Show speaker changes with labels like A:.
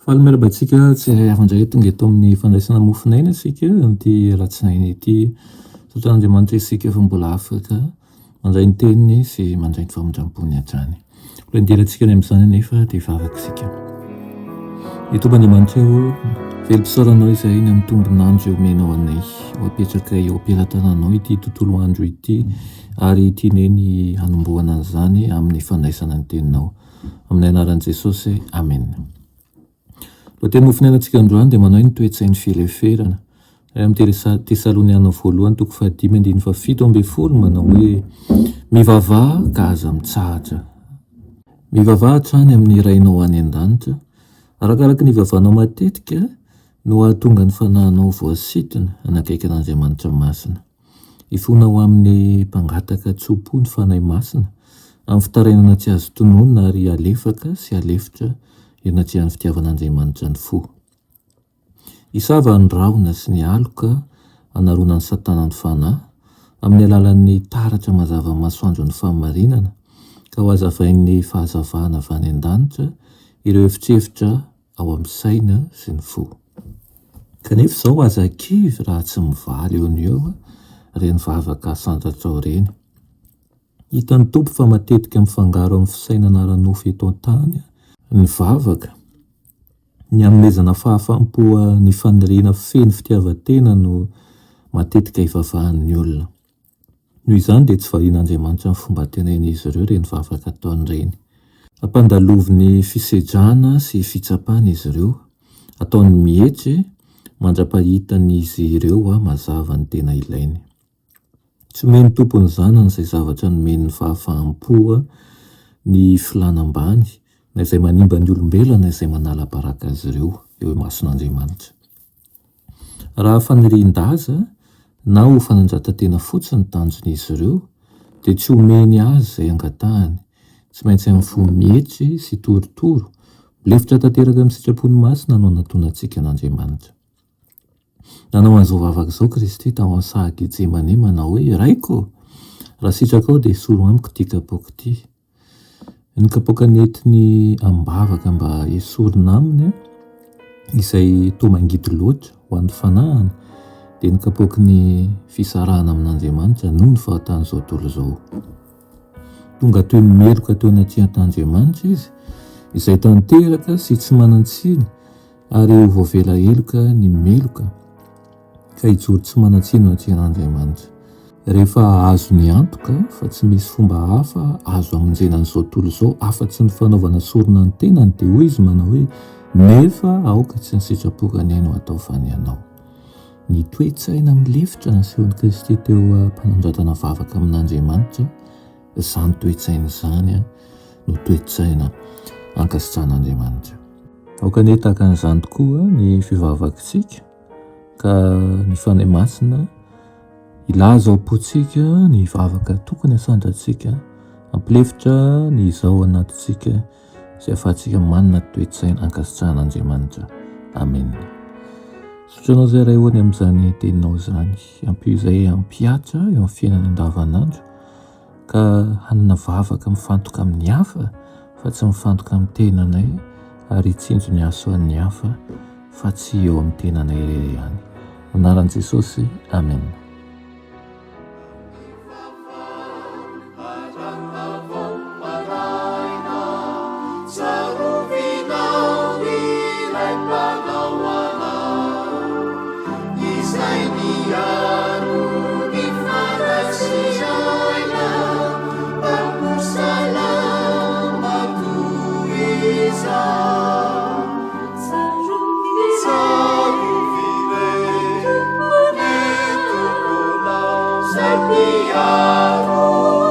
A: Faly miaraba antsika tsy avandray tonga eto amin'ny fandraisana mofinaina isika amin'ity ratsinainy ity. Satria Andriamanitra isika fa mbola afaka mandray ny teniny sy mandray ny famindram-pony hatrany. Mbola indirantsika ny amin'izany anefa dia vavaka isika. Ny Tompo Andriamanitra eo velom-pisaoranao izay ny amin'ny tombon'andro eo menao anay ho apetraka eo am-pialan-tananao ity tontolo andro ity ary tianeny hanombohana an'izany amin'ny fandraisana ny teninao. Amin'ny anaran'i Jesosy, amen. Teny mofinaina antsika androany dia manao ny toe-tsain'ny fileferana. Amin'ny Tesaloniana voalohany 5:7-7 manao hoe mivavaha ka aza mitsahatra. Mivavaha hatrany amin'ny rainao any an-danitra, arakaraka ny vavahanao matetika no ahatonga ny fanahinao voasitona hanakaiky an'Andriamanitra masina. Ifonao amin'ny mpangataka tsopo ny fanahy masina, amin'ny fitarainana tsy azo tononona ary alefaka sy alefitra irinatrian'ny fitiavan'Andriamanitra ny fo. Isava ny rahona sy ny aloka anaroana ny satana ny fanahy amin'ny alalan'ny taratra mazava masoandro ny fahamarinana ka ho azavain'ny fahazavahana avy any an-danitra ireo efitrefitra ao amin'ny saina sy ny fo. Kanefa izao aza kivy raha tsy mivaly eo ny eo ireny vavaka sandratrao ireny. Hitan'ny Tompo fa matetika mifangaro amin'ny fisainana ara-nofo eto an-tany ny vavaka, ny hanomezana fahafampo ny faniriana feno fitiavan-tena no matetika ivavahan'ny olona. Noho izany dia tsy varian'Andriamanitra ny fomba tenenin'izy ireo ireny vavaka ataon'ireny. Ampandalovy ny fisedrana sy fitsapana izy ireo, ataony mihetry mandra-pahitan'izy ireo mazava ny tena ilainy. Tsy omeny tompony zanany izay zavatra nomeny ny fahafaham-po ny filanam-bany na izay manimba ny olombelona izay manala baraka azy ireo eo mason'Andriamanitra. Raha fanirian-daza na ho fanandratan-tena fotsiny tanjon'izy ireo dia tsy omeny azy izay angatahany, tsy maintsy amin'ny fo mihetry sy torotoro milefitra tanteraka amin'ny sitrapony masina no anatoana antsika an'Andriamanitra. Nanao an'izao vavaka izao Kristy tao amin'ny saha Getsemane manao hoe raiko, raha sitrakao dia soro amiko ity kapoaka ity. Ny kapoaka nentiny am-bavaka mba esorina aminy izay toa mangidy loatra ho an'ny fanahany dia ny kapoaky ny fisarahana amin'Andriamanitra noho ny fahatan'izao tontolo izao. Tonga toy ny meloka teo anatrian-t'Andriamanitra izy izay tanteraka sy tsy manan-tsiny ary ho voavela heloka ny meloka ka hijoro tsy manan-tsiny anatrian'Andriamanitra. Rehefa azo ny antoka fa tsy misy fomba hafa azo amonjena an'izao tontolo izao afa-tsy ny fanaovana sorona ny tenany dia hoy izy manao hoe nefa aoka tsy ny sitrapokany no atao fany ianao. Ny toe-tsaina milefitra nasehon'i Kristy teo mpanandratana vavaka amin'Andriamanitra, izany toe-tsaina izany no toe-tsaina ankasitrahan'Andriamanitra. Aoka anie tahaka an'izany tokoa ny fivavakantsika ka ny fanahy masina ilaza ao am-pontsika ny vavaka tokony asandratsika, ampilefitra ny izao anatintsika izay ahafahantsika manana toe-tsaina ankasitrahan'Andriamanitra. Amen. Sotranao izay iray hoany amin'izany teninao izany, ampio izay ampiatra eo amin'ny fiainana andavanandro ka hanana vavaka mifantoka amin'ny hafa fa tsy mifantoka amin'ny tenanay ary hitsinjo ny aso an'ny hafa fa tsy eo amin'ny tenanay irery ihany. Anaran'i Jesosy, amen.
B: Piaro